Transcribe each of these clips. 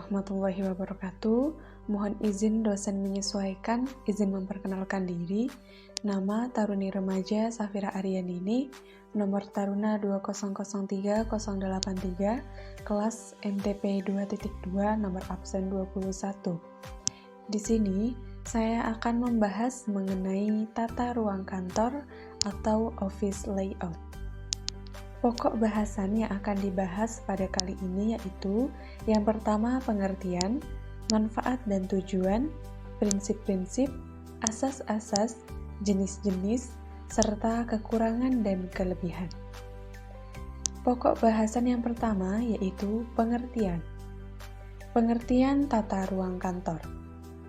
warahmatullahi wabarakatuh. Mohon izin dosen menyesuaikan, izin memperkenalkan diri. Nama Taruni Remaja Safira Aryandini, nomor Taruna 2003083, kelas MTP 2.2, nomor absen 21. Di sini, saya akan membahas mengenai tata ruang kantor atau office layout. Pokok bahasan yang akan dibahas pada kali ini yaitu yang pertama pengertian, manfaat dan tujuan, prinsip-prinsip, asas-asas, jenis-jenis, serta kekurangan dan kelebihan. Pokok bahasan yang pertama yaitu pengertian. Pengertian tata ruang kantor.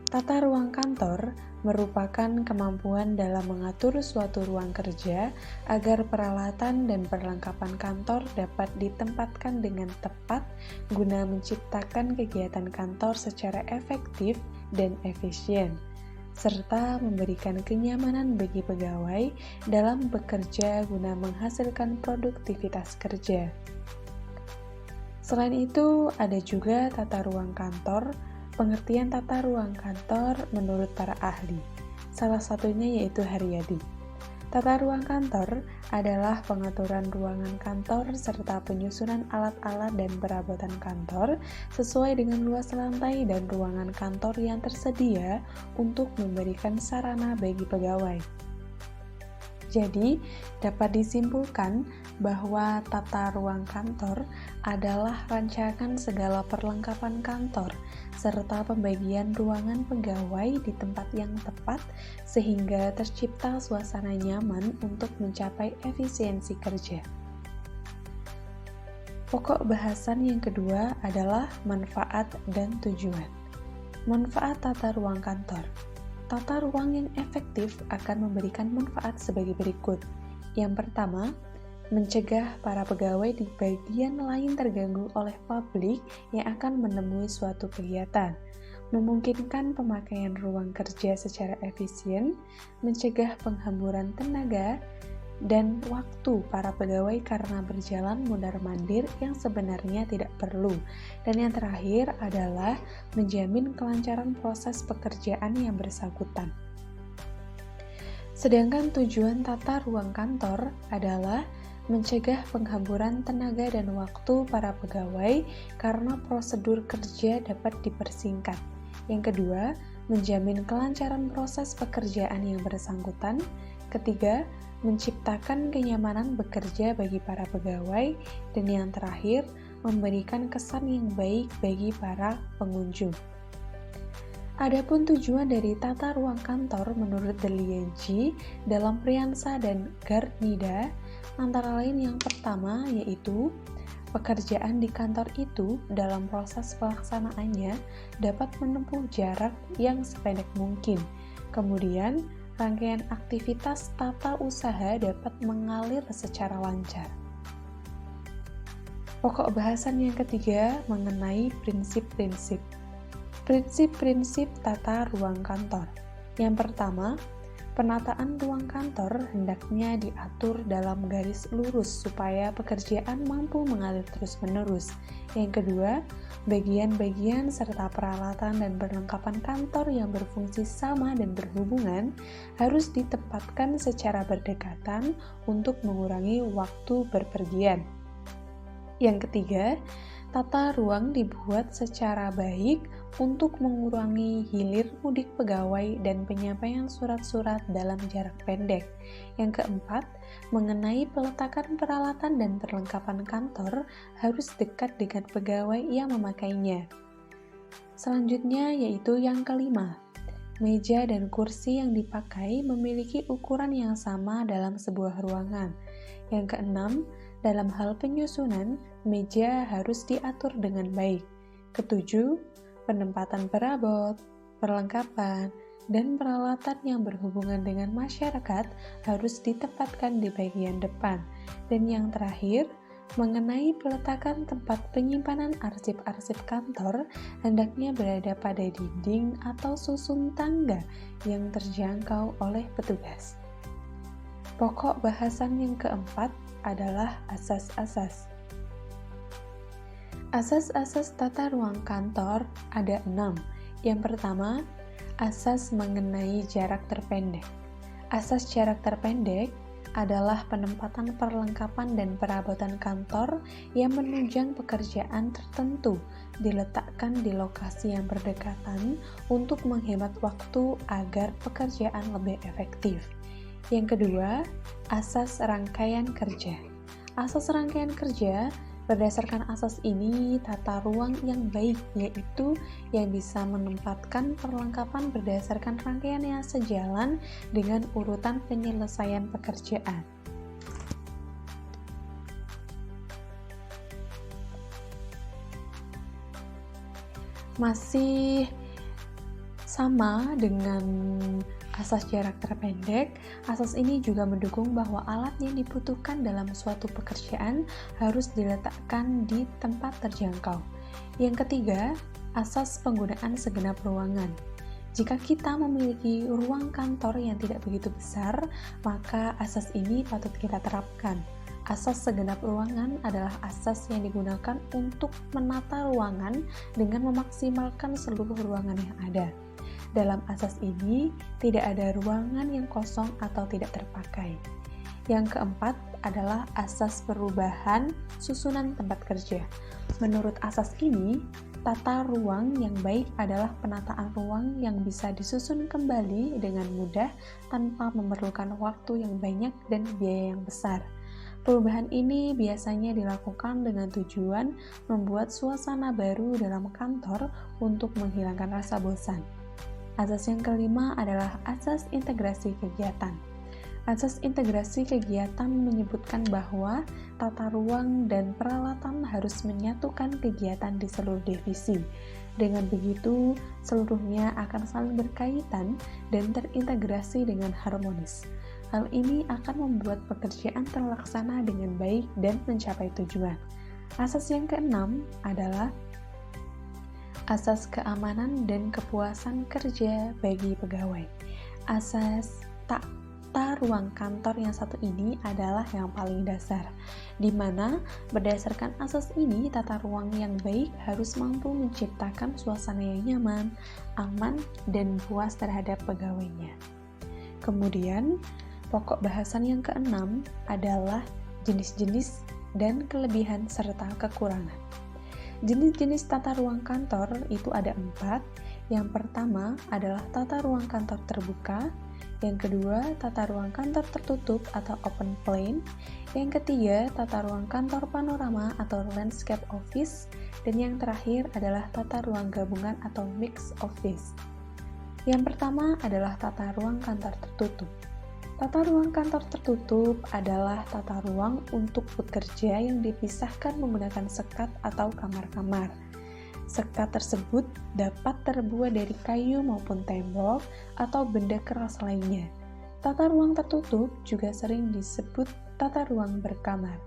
Tata ruang kantor merupakan kemampuan dalam mengatur suatu ruang kerja agar peralatan dan perlengkapan kantor dapat ditempatkan dengan tepat guna menciptakan kegiatan kantor secara efektif dan efisien, serta memberikan kenyamanan bagi pegawai dalam bekerja guna menghasilkan produktivitas kerja. Selain itu, ada juga tata ruang kantor. Pengertian tata ruang kantor menurut para ahli, salah satunya yaitu Haryadi. Tata ruang kantor adalah pengaturan ruangan kantor serta penyusunan alat-alat dan perabotan kantor sesuai dengan luas lantai dan ruangan kantor yang tersedia untuk memberikan sarana bagi pegawai. Jadi, dapat disimpulkan bahwa tata ruang kantor adalah rancangan segala perlengkapan kantor serta pembagian ruangan pegawai di tempat yang tepat sehingga tercipta suasana nyaman untuk mencapai efisiensi kerja. Pokok bahasan yang kedua adalah manfaat dan tujuan. Manfaat tata ruang kantor. Tata ruang yang efektif akan memberikan manfaat sebagai berikut. Yang pertama, mencegah para pegawai di bagian lain terganggu oleh publik yang akan menemui suatu kegiatan, memungkinkan pemakaian ruang kerja secara efisien, mencegah penghamburan tenaga dan waktu para pegawai karena berjalan mundar-mandir yang sebenarnya tidak perlu. Dan yang terakhir adalah menjamin kelancaran proses pekerjaan yang bersangkutan. Sedangkan tujuan tata ruang kantor adalah mencegah penghamburan tenaga dan waktu para pegawai karena prosedur kerja dapat dipersingkat. Yang kedua, menjamin kelancaran proses pekerjaan yang bersangkutan. Ketiga, menciptakan kenyamanan bekerja bagi para pegawai. Dan yang terakhir, memberikan kesan yang baik bagi para pengunjung. Adapun tujuan dari tata ruang kantor menurut Deliegi dalam Priyansa dan Gardnida antara lain yang pertama yaitu pekerjaan di kantor itu dalam proses pelaksanaannya dapat menempuh jarak yang sependek mungkin. Kemudian, rangkaian aktivitas tata usaha dapat mengalir secara lancar. Pokok bahasan yang ketiga mengenai prinsip-prinsip. Prinsip-prinsip tata ruang kantor. Yang pertama, penataan ruang kantor hendaknya diatur dalam garis lurus supaya pekerjaan mampu mengalir terus-menerus. Yang kedua, bagian-bagian serta peralatan dan perlengkapan kantor yang berfungsi sama dan berhubungan harus ditempatkan secara berdekatan untuk mengurangi waktu berpergian. Yang ketiga, tata ruang dibuat secara baik untuk mengurangi hilir mudik pegawai dan penyampaian surat-surat dalam jarak pendek. Yang keempat, mengenai peletakan peralatan dan perlengkapan kantor harus dekat dengan pegawai yang memakainya. Selanjutnya yaitu yang kelima, meja dan kursi yang dipakai memiliki ukuran yang sama dalam sebuah ruangan. Yang keenam, dalam hal penyusunan, meja harus diatur dengan baik. Ketujuh, penempatan perabot, perlengkapan, dan peralatan yang berhubungan dengan masyarakat harus ditempatkan di bagian depan. Dan yang terakhir, mengenai peletakan tempat penyimpanan arsip-arsip kantor hendaknya berada pada dinding atau susun tangga yang terjangkau oleh petugas. Pokok bahasan yang keempat adalah asas-asas. Asas-asas tata ruang kantor ada 6. Yang pertama, asas mengenai jarak terpendek. Asas jarak terpendek adalah penempatan perlengkapan dan perabotan kantor yang menunjang pekerjaan tertentu diletakkan di lokasi yang berdekatan untuk menghemat waktu agar pekerjaan lebih efektif. Yang kedua, asas rangkaian kerja. Asas rangkaian kerja berdasarkan asas ini, tata ruang yang baik yaitu yang bisa menempatkan perlengkapan berdasarkan rangkaian yang sejalan dengan urutan penyelesaian pekerjaan. Masih sama dengan asas jarak terpendek, asas ini juga mendukung bahwa alat yang dibutuhkan dalam suatu pekerjaan harus diletakkan di tempat terjangkau. Yang ketiga, asas penggunaan segenap ruangan. Jika kita memiliki ruang kantor yang tidak begitu besar, maka asas ini patut kita terapkan. Asas segenap ruangan adalah asas yang digunakan untuk menata ruangan dengan memaksimalkan seluruh ruangan yang ada. Dalam asas ini, tidak ada ruangan yang kosong atau tidak terpakai. Yang keempat adalah asas perubahan susunan tempat kerja. Menurut asas ini, tata ruang yang baik adalah penataan ruang yang bisa disusun kembali dengan mudah tanpa memerlukan waktu yang banyak dan biaya yang besar. Perubahan ini biasanya dilakukan dengan tujuan membuat suasana baru dalam kantor untuk menghilangkan rasa bosan. Asas yang kelima adalah asas integrasi kegiatan. Asas integrasi kegiatan menyebutkan bahwa tata ruang dan peralatan harus menyatukan kegiatan di seluruh divisi. Dengan begitu, seluruhnya akan saling berkaitan dan terintegrasi dengan harmonis. Hal ini akan membuat pekerjaan terlaksana dengan baik dan mencapai tujuan. Asas yang keenam adalah asas keamanan dan kepuasan kerja bagi pegawai. Asas tata ruang kantor yang satu ini adalah yang paling dasar, di mana berdasarkan asas ini tata ruang yang baik harus mampu menciptakan suasana yang nyaman, aman, dan puas terhadap pegawainya. Kemudian, pokok bahasan yang keenam adalah jenis-jenis dan kelebihan serta kekurangan. Jenis-jenis tata ruang kantor itu ada 4. Yang pertama adalah tata ruang kantor terbuka, yang kedua tata ruang kantor tertutup atau open plan, yang ketiga tata ruang kantor panorama atau landscape office, dan yang terakhir adalah tata ruang gabungan atau mixed office. Yang pertama adalah tata ruang kantor tertutup. Tata ruang kantor tertutup adalah tata ruang untuk bekerja yang dipisahkan menggunakan sekat atau kamar-kamar. Sekat tersebut dapat terbuat dari kayu maupun tembok atau benda keras lainnya. Tata ruang tertutup juga sering disebut tata ruang berkamar.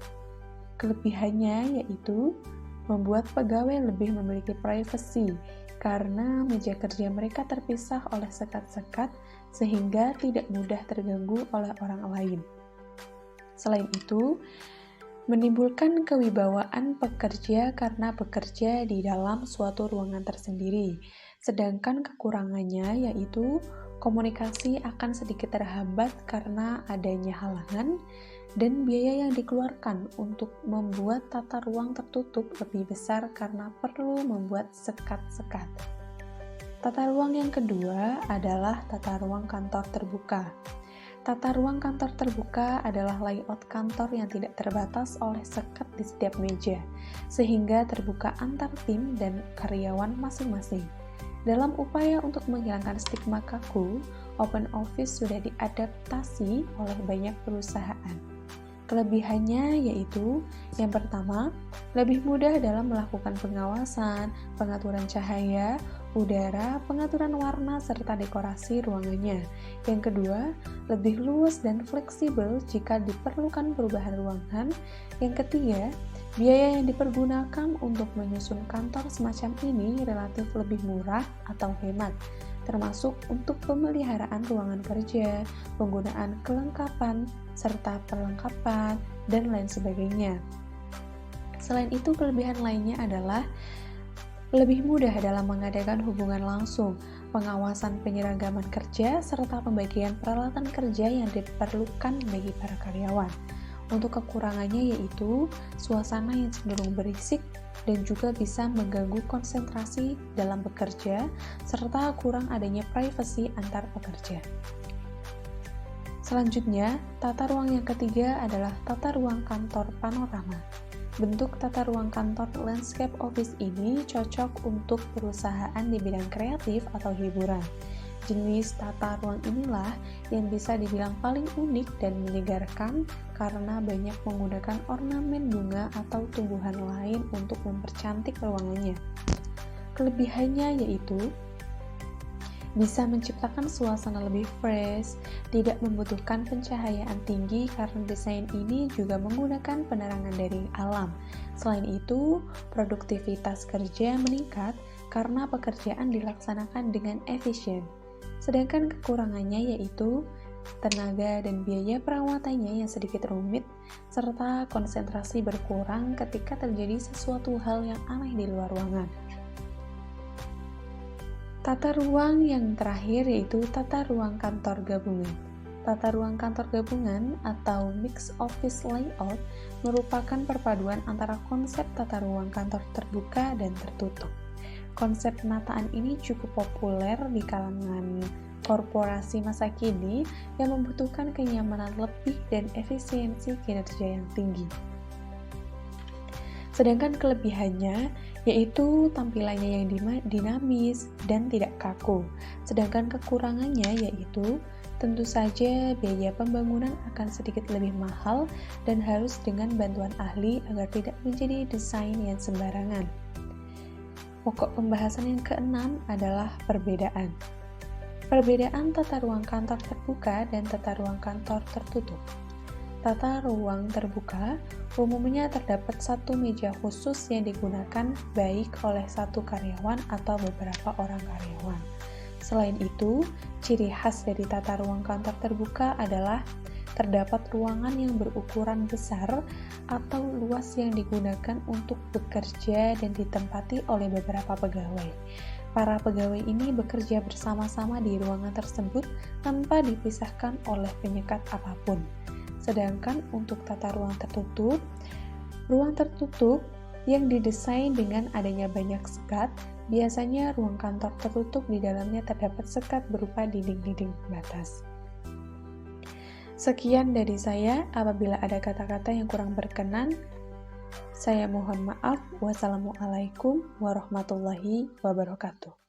Kelebihannya yaitu membuat pegawai lebih memiliki privasi karena meja kerja mereka terpisah oleh sekat-sekat sehingga tidak mudah terganggu oleh orang lain. Selain itu, menimbulkan kewibawaan pekerja karena bekerja di dalam suatu ruangan tersendiri. Sedangkan kekurangannya yaitu komunikasi akan sedikit terhambat karena adanya halangan dan biaya yang dikeluarkan untuk membuat tata ruang tertutup lebih besar karena perlu membuat sekat-sekat. Tata ruang yang kedua adalah tata ruang kantor terbuka. Tata ruang kantor terbuka adalah layout kantor yang tidak terbatas oleh sekat di setiap meja, sehingga terbuka antar tim dan karyawan masing-masing. Dalam upaya untuk menghilangkan stigma kaku, open office sudah diadaptasi oleh banyak perusahaan. Kelebihannya yaitu, yang pertama, lebih mudah dalam melakukan pengawasan, pengaturan cahaya, udara, pengaturan warna, serta dekorasi ruangannya. Yang kedua, lebih luas dan fleksibel jika diperlukan perubahan ruangan. Yang ketiga, biaya yang dipergunakan untuk menyusun kantor semacam ini relatif lebih murah atau hemat, termasuk untuk pemeliharaan ruangan kerja, penggunaan kelengkapan, serta perlengkapan, dan lain sebagainya. Selain itu, kelebihan lainnya adalah lebih mudah dalam mengadakan hubungan langsung, pengawasan penyeragaman kerja, serta pembagian peralatan kerja yang diperlukan bagi para karyawan. Untuk kekurangannya yaitu suasana yang cenderung berisik dan juga bisa mengganggu konsentrasi dalam bekerja, serta kurang adanya privasi antar pekerja. Selanjutnya, tata ruang yang ketiga adalah tata ruang kantor panorama. Bentuk tata ruang kantor landscape office ini cocok untuk perusahaan di bidang kreatif atau hiburan. Jenis tata ruang inilah yang bisa dibilang paling unik dan menyegarkan karena banyak menggunakan ornamen bunga atau tumbuhan lain untuk mempercantik ruangannya. Kelebihannya yaitu bisa menciptakan suasana lebih fresh, tidak membutuhkan pencahayaan tinggi karena desain ini juga menggunakan penerangan dari alam. Selain itu, produktivitas kerja meningkat karena pekerjaan dilaksanakan dengan efisien. Sedangkan kekurangannya yaitu tenaga dan biaya perawatannya yang sedikit rumit, serta konsentrasi berkurang ketika terjadi sesuatu hal yang aneh di luar ruangan. Tata ruang yang terakhir yaitu tata ruang kantor gabungan. Tata ruang kantor gabungan atau mixed office layout merupakan perpaduan antara konsep tata ruang kantor terbuka dan tertutup. Konsep penataan ini cukup populer di kalangan korporasi masa kini yang membutuhkan kenyamanan lebih dan efisiensi kinerja yang tinggi. Sedangkan kelebihannya yaitu tampilannya yang dinamis dan tidak kaku. Sedangkan kekurangannya yaitu tentu saja biaya pembangunan akan sedikit lebih mahal dan harus dengan bantuan ahli agar tidak menjadi desain yang sembarangan. Pokok pembahasan yang keenam adalah perbedaan. Perbedaan tata ruang kantor terbuka dan tata ruang kantor tertutup. Tata ruang terbuka umumnya terdapat satu meja khusus yang digunakan baik oleh satu karyawan atau beberapa orang karyawan. Selain itu, ciri khas dari tata ruang kantor terbuka adalah terdapat ruangan yang berukuran besar atau luas yang digunakan untuk bekerja dan ditempati oleh beberapa pegawai. Para pegawai ini bekerja bersama-sama di ruangan tersebut tanpa dipisahkan oleh penyekat apapun. Sedangkan untuk tata ruang tertutup yang didesain dengan adanya banyak sekat, biasanya ruang kantor tertutup di dalamnya terdapat sekat berupa dinding-dinding pembatas. Sekian dari saya, apabila ada kata-kata yang kurang berkenan, saya mohon maaf. Wassalamualaikum warahmatullahi wabarakatuh.